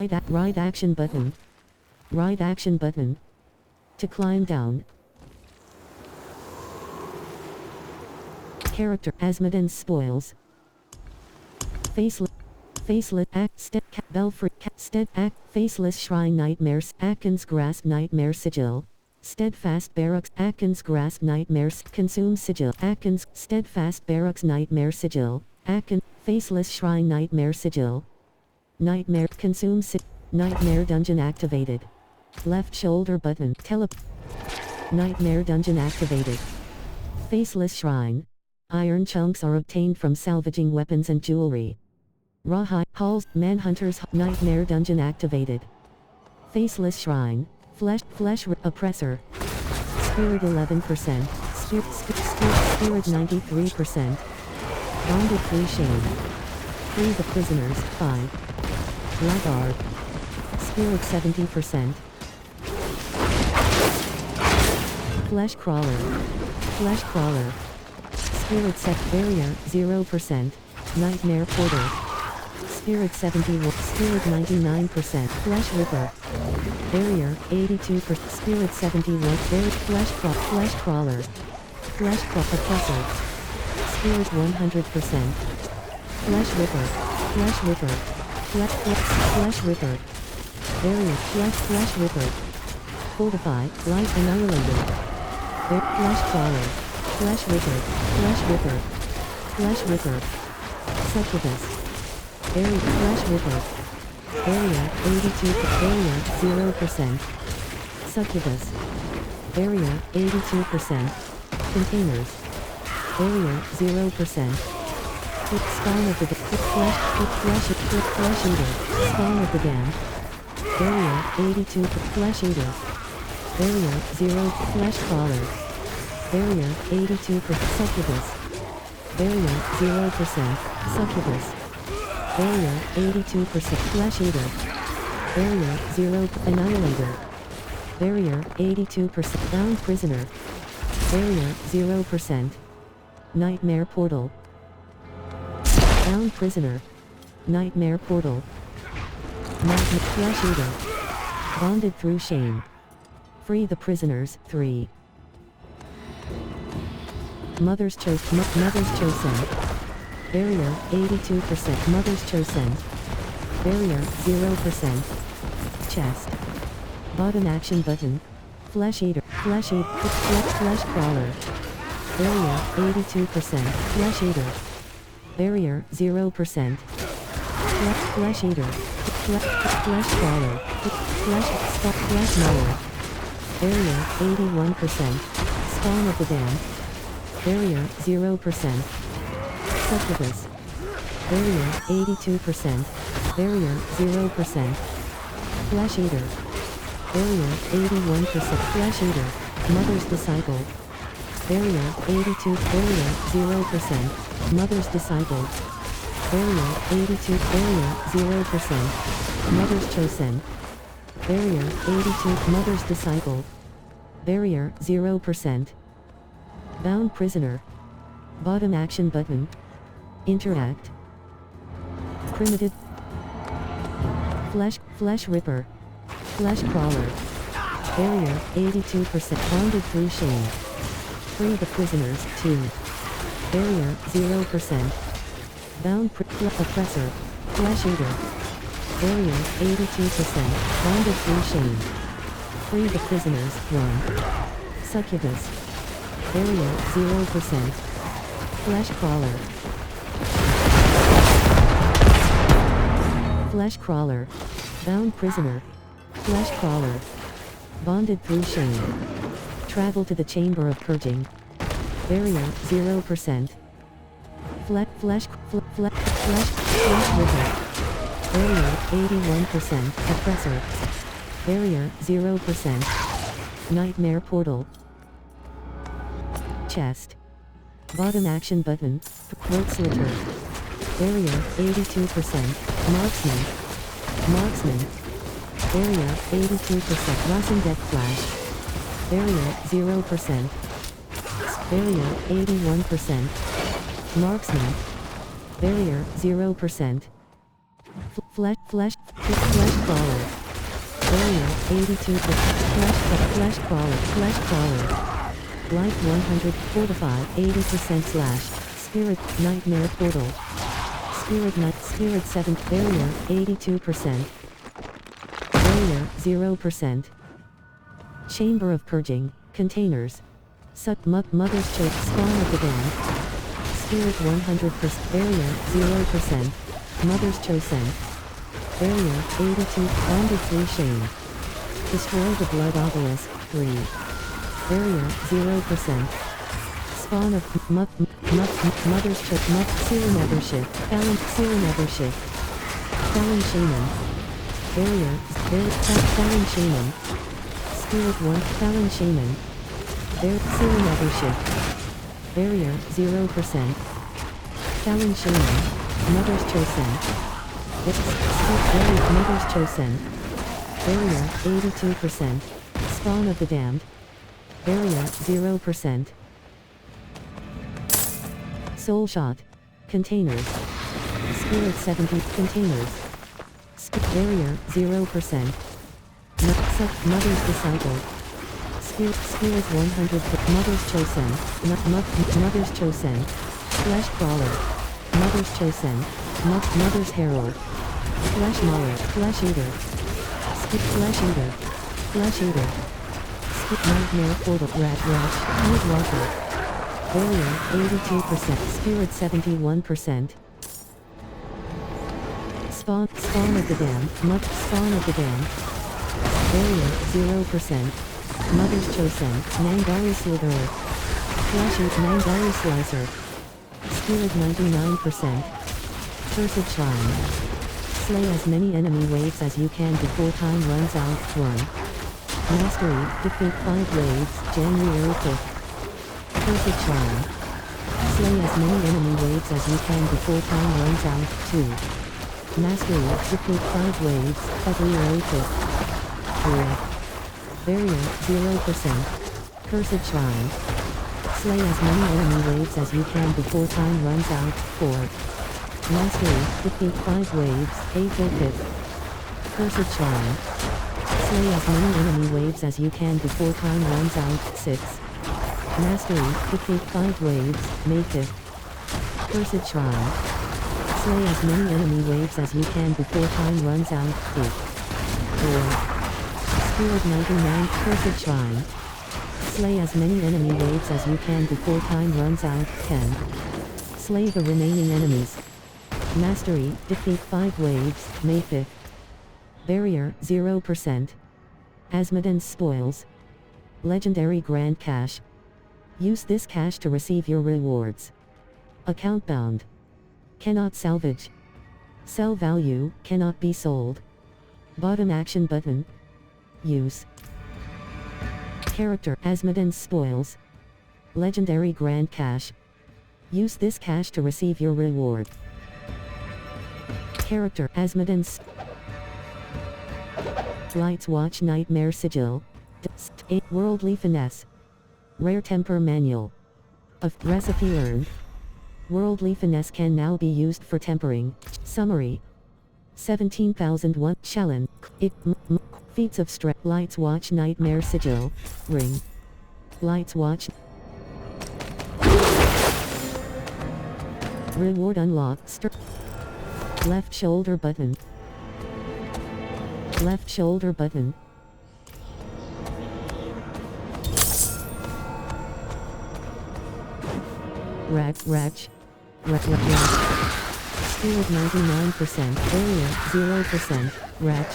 Right action button. Right action button. To climb down. Character Asmodee's spoils. Faceless act step Belfry stead act faceless shrine nightmares Atkins grasp nightmare sigil. Steadfast barracks Atkins grasp nightmares consume sigil Atkins steadfast barracks nightmare sigil Atkins faceless shrine nightmare sigil. Nightmare consume nightmare dungeon activated. Left shoulder button nightmare dungeon activated. Faceless shrine. Iron chunks are obtained from salvaging weapons and jewelry. Rawhide halls manhunters nightmare dungeon activated. Faceless shrine. Flesh oppressor. Spirit 11%. Spirit 93%. Bonded free shame. Free the prisoners 5. Blackguard. Spirit 70%. Flesh crawler. Flesh crawler. Spirit set barrier 0%. Nightmare porter. Spirit 71. Spirit 99%. Flesh ripper. Barrier 82%. Spirit 71. Flesh crawler. Flesh oppressor. Spirit 100%. Flesh ripper. Flesh ripper. Flesh ripper. Barrier. Flesh ripper. Fortify. Light annihilator. Flesh crawler. Flesh ripper. Flesh ripper. Flesh ripper. Succubus. Barrier. Flesh ripper. Barrier 82. Barrier 0%. Succubus. Barrier 82%. Containers. Barrier 0%. Spawn of the flesh eater. Spawn of the damned. Barrier 82. Flesh eater. Barrier 0. Flesh crawler. Barrier 82. Succubus. Barrier 0%. Succubus. Barrier 82%. Flesh eater. Barrier 0. Annihilator. Barrier 82%. Bound prisoner. Barrier 0%. Nightmare portal. Bound prisoner. Nightmare portal. Flesh eater. Bonded through shame. Free the prisoners 3. Mother's chosen. Barrier 82%. Mother's chosen. Barrier 0%. Chest. Bottom action button. Flesh eater. Flesh crawler. Barrier 82%. Flesh eater. Barrier 0%. Flesh eater. Flesh crawler. Flesh mower. Barrier 81%. Spawn of the damned. Barrier 0%. Succubus. Barrier 82%. Barrier 0%. Flesh eater. Barrier 81%. Flesh eater. Mother's disciple. Barrier 82. Barrier 0%. Mother's disciple. Barrier 82. Barrier 0%. Mother's chosen. Barrier 82. Mother's disciple. Barrier 0%. Bound prisoner. Bottom action button. Interact. Primitive. Flesh ripper. Flesh crawler. Barrier 82%. Bonded through shame. Free the prisoners 2. Barrier 0%. Bound oppressor. Flesh eater. Barrier 82%. Bonded through shame. Free the prisoners 1. Succubus. Barrier 0%. Flesh crawler. Flesh crawler. Bound prisoner. Flesh crawler. Bonded through shame. Travel to the chamber of purging. Barrier 0%. Flesh river. Barrier 81%. Oppressor. Barrier 0%. Nightmare portal. Chest. Bottom action button. Throat slitter. Barrier 82%. Marksman. Barrier 82%. Rossing death flash. Barrier 0%. Barrier 81%. Marksman. Barrier 0%. Flesh Flesh crawler. Barrier, 82 flesh crawler. Life 100, fortify, 80% slash. Spirit, nightmare portal. Spirit 7, barrier, 82%. Barrier, 0%. Chamber of purging, containers. Mother's choke, spawn of the damned. Spirit 100%, barrier, 0%. Mother's chosen. Barrier, 82, bonded 3 shame. Destroy the blood obelisk, 3. Barrier, 0%. Spawn of mother's choke, seer never shift, seer never shift. Fallen shaman. Barrier, fallen shaman. Spirit 1, fallen shaman. Seer never shift. Barrier, 0%. Fallen shaman. Mother's chosen. Barrier, mother's chosen. Barrier, 82%. Spawn of the damned. Barrier, 0%. Soul shot. Containers. Spirit 70, containers. Barrier, 0%. Mother's disciple. Spirit 100, mother's chosen. Mother's chosen. Flesh crawler. Mother's chosen. Mother's herald. Flesh mauler. Flesh eater. Flesh eater. Flesh eater. Nightmare portal. Rat. Cold walker. Barrier, 82%. Spirit 71%. Spawn of the damned. Spawn of the damned. Barrier, 0%. Mother's chosen. Nangari slitherer. Flesh eat Nangari slicer. Spirit 99%. Cursed shrine. Slay as many enemy waves as you can before time runs out. 1. Mastery, defeat 5 waves, January 5th. Cursed shrine. Slay as many enemy waves as you can before time runs out. 2. Mastery, defeat 5 waves, February 5th. 3. Barrier, 0%. Cursed shrine. Slay as many enemy waves as you can before time runs out. 4. Mastery, defeat 5 waves, April 5th. Cursed shrine. Slay as many enemy waves as you can before time runs out. 6. Mastery, defeat 5 waves, May 5th. Cursed shrine. Slay as many enemy waves as you can before time runs out. 8. 4. Spirit 99, Cursed shrine. Slay as many enemy waves as you can before time runs out. 10. Slay the remaining enemies. Mastery, defeat 5 waves, May 5th. Barrier, 0%. Asmodean's spoils. Legendary Grand Cache. Use this cache to receive your rewards. Account bound. Cannot salvage. Sell value, cannot be sold. Bottom action button. Use. Character, Asmodean's spoils. Legendary Grand Cache. Use this cache to receive your reward. Character, Asmodean's Lights Watch Nightmare Sigil. Worldly Finesse. Rare Temper Manual. Of Recipe Learned. Worldly Finesse can now be used for tempering. Summary. 17,001 Shalin. Feats of Strength. Lights Watch Nightmare Sigil. Ring. Lights Watch. Reward unlocked. Left shoulder button. Left shoulder button. Ratch. Spirit 99%, Barrier 0%, Ratch.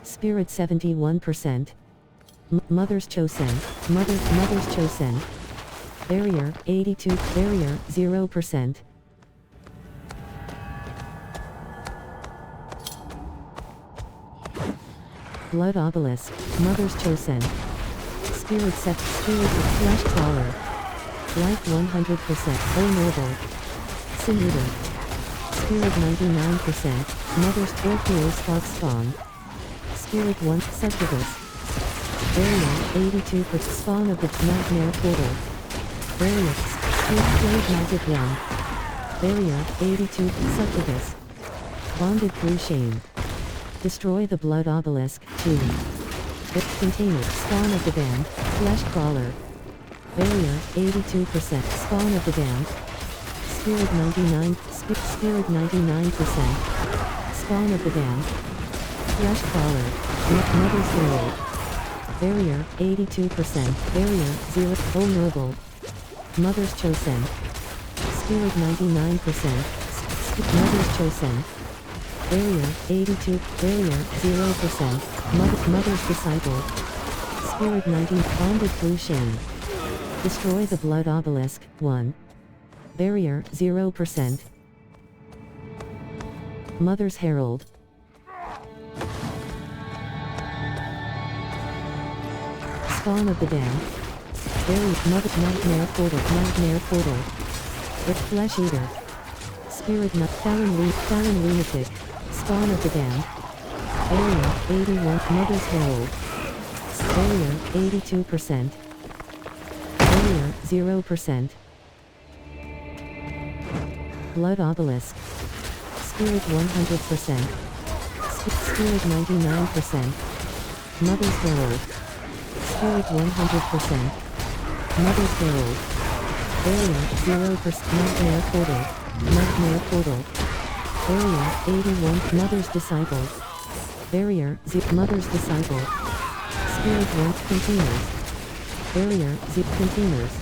Spirit 71%. Mother's Chosen, Mother's Chosen. Barrier 82, Barrier 0%. Blood Obelisk, Mother's Chosen. Spirit Set, Spirit of Flesh Crawler. Life 100%, Vulnerable. Sin Eater. Spirit 99%, Mother's Torpedo Spark Spawn. Spirit 1, Subjugous. Barrier 82%, Spawn of the Nightmare Portal. Barrier, Spirit Blade Magic 1. Barrier 82, Subjugous. Bonded through Shame. Destroy the blood obelisk. 2. Container. Spawn of the damned. Flesh crawler. Barrier. 82%. Spawn of the damned. Spirit 99. Spirit 99%. Spawn of the damned. Flesh crawler. Mother's herald. Barrier. 82%. Barrier. 0. Vulnerable. Mother's chosen. Spirit 99%. Mother's chosen. Barrier. 82. Barrier. 0%. Mother's disciple. Spirit 90. Bonded through shame. Destroy the blood obelisk. 1. Barrier. 0%. Mother's herald. Spawn of the damned. Barrier. Mother. Nightmare portal. Nightmare portal. The flesh eater. Spirit nut. Fallon lunatic. Spawn of the damned. Barrier. 81. Mother's herald. Barrier. 82%. Barrier. 0%. Blood obelisk. Spirit 100%. Spirit 99%. Mother's herald. Spirit 100%. Mother's herald. Barrier. 0%. Nightmare portal. Nightmare portal. Barrier. 81. Mother's disciple. Barrier. Mother's disciple. Spirit 1. Containers. Barrier. Containers.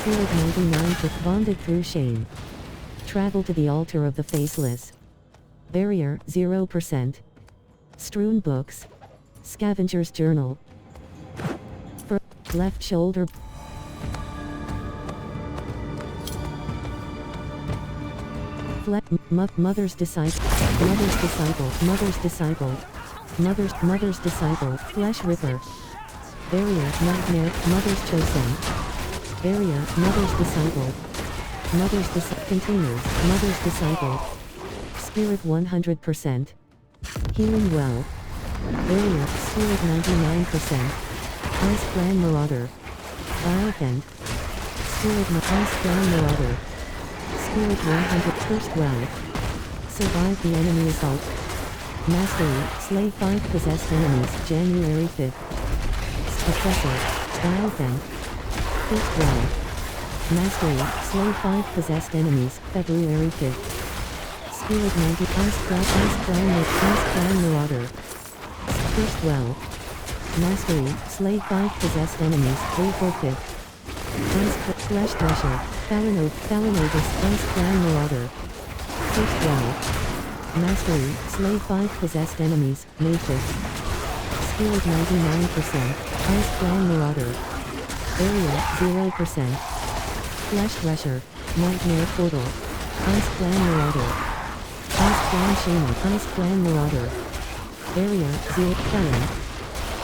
Spirit 99. Bonded through shame. Travel to the altar of the faceless. Barrier. 0%. Strewn books. Scavenger's journal. For left shoulder. Mother's disciple. Mother's disciple. Mother's disciple. Mother's disciple. Flesh ripper. Barrier. Nightmare. Mother's chosen. Barrier. Mother's disciple. Mother's containers. Mother's disciple. Spirit 100%. Healing well. Barrier. Spirit 99%. Ice Clan Marauder. Biofend. Spirit Ice Clan Marauder. Spirit 100. Cursed well. Survive the enemy assault. Mastery. Slay 5 possessed enemies. January 5th. Professor. Biofend. Cursed well. Mastery. Slay 5 possessed enemies. February 5th. Spirit 90. Ice Clan Marauder. Cursed well. Mastery. Slay 5 possessed enemies. April 5th. Ice Flesh Thresher. Phalanovus. Ice Clan Marauder. Cursed well. Mastery. Slay 5 possessed enemies. May 5th. Spirit 99%. Ice Clan Marauder. Barrier. 0%. Flesh Thresher. Nightmare Portal. Ice Clan Marauder. Ice Clan Shaman. Ice Clan Marauder. Barrier. 0. Felon.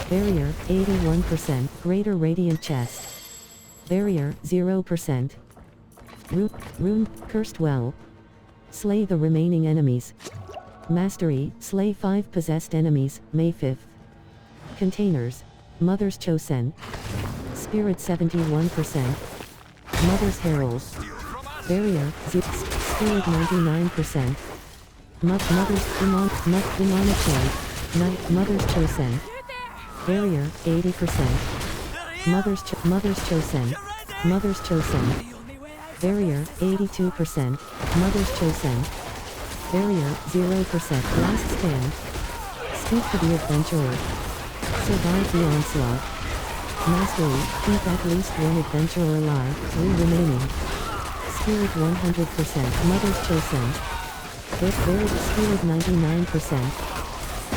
Barrier. 81%. Greater Radiant Chest. Barrier. 0%. Rune. Cursed well. Slay the remaining enemies. Mastery. Slay 5 possessed enemies. May 5th. Containers. Mother's chosen. Spirit 71%. Mother's herald. Barrier. Spirit 99%. Mother's Demonic. Mother's chosen. Barrier. 80%. Mother's chosen. Mother's chosen. Barrier. 82%. Mother's chosen. Barrier. 0%. Last stand. Speak to the adventurer. Survive the onslaught. Mastery. Keep at least one adventurer alive. 3 remaining. Spirit 100%. Mother's chosen. Spirit 99%.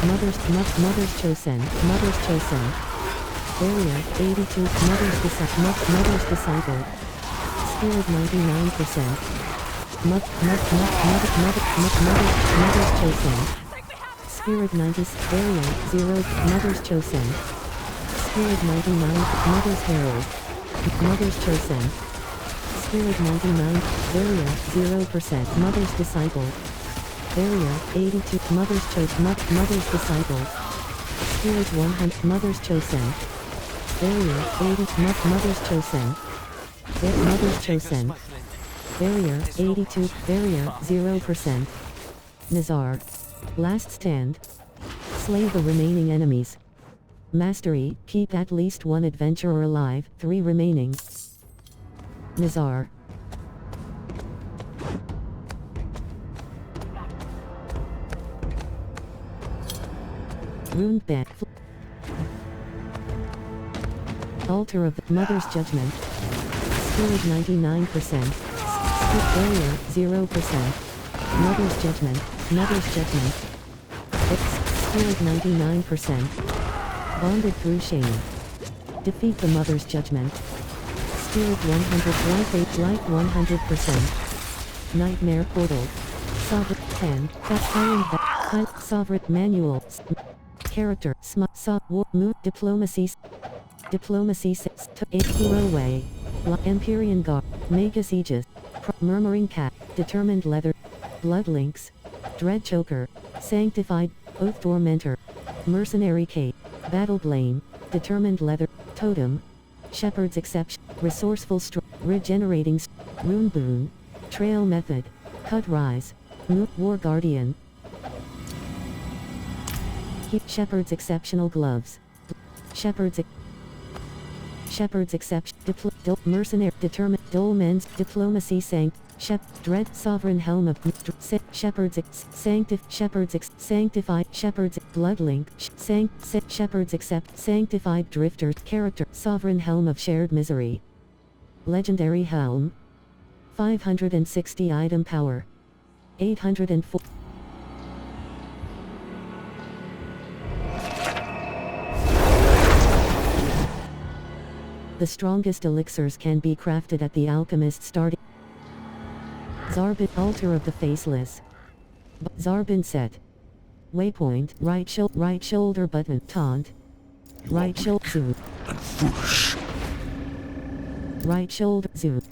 Mother's chosen. Mother's chosen. Barrier. 82. Mother's disciple. Spirit 99%. Mother's chosen. Spirit 90. Barrier. 0. Mother's chosen. Spirit 99. Mother's herald. Mother's chosen. Spirit 99. Barrier. 0%. Mother's disciple. Barrier. 82. Mother's disciple. Spirit 100. Mother's chosen. Barrier. 80. Mother's chosen. Mother's chosen. Barrier. 82. Barrier. 0%. Nazar. Last stand. Slay the remaining enemies. Mastery, keep at least one adventurer alive, 3 remaining. Nizar. Ruined Bed. Altar of the Mother's Judgment. Spirit 99%. Split Barrier 0%. Mother's Judgment. Mother's Judgment. Spirit 99%. Bonded through shame. Defeat the Mother's Judgment. Spirit 100. Life 100%. Nightmare Portal. Sovereign 10. Sovereign Manual. Character. Diplomacy. Diplomacy 6. 8 Hero Way. Empyrean Guard. Magus Aegis. Murmuring Cat. Determined Leather. Blood Links. Dread Choker. Sanctified. Oath Tormentor. Mercenary Cape. Battle Blame. Determined Leather. Totem. Shepherd's Exception. Resourceful Regenerating. Rune Boon. Trail Method. Cut Rise. War Guardian. Shepherd's Exceptional Gloves. Shepherd's Exception. Mercenary. Determined. Dolmen's. Diplomacy Dread Sovereign Helm of Shepherd's Sanctified Shepherd's Bloodlink Shepherd's Sanctified Drifter Character Sovereign Helm of Shared Misery. Legendary Helm. 560 Item Power. 804. The strongest elixirs can be crafted at the alchemist's starting. Zarbin Altar of the Faceless. Zarbin Set. Waypoint. Right shoulder button. Taunt. Right shoulder zoom. Right shoulder zoom.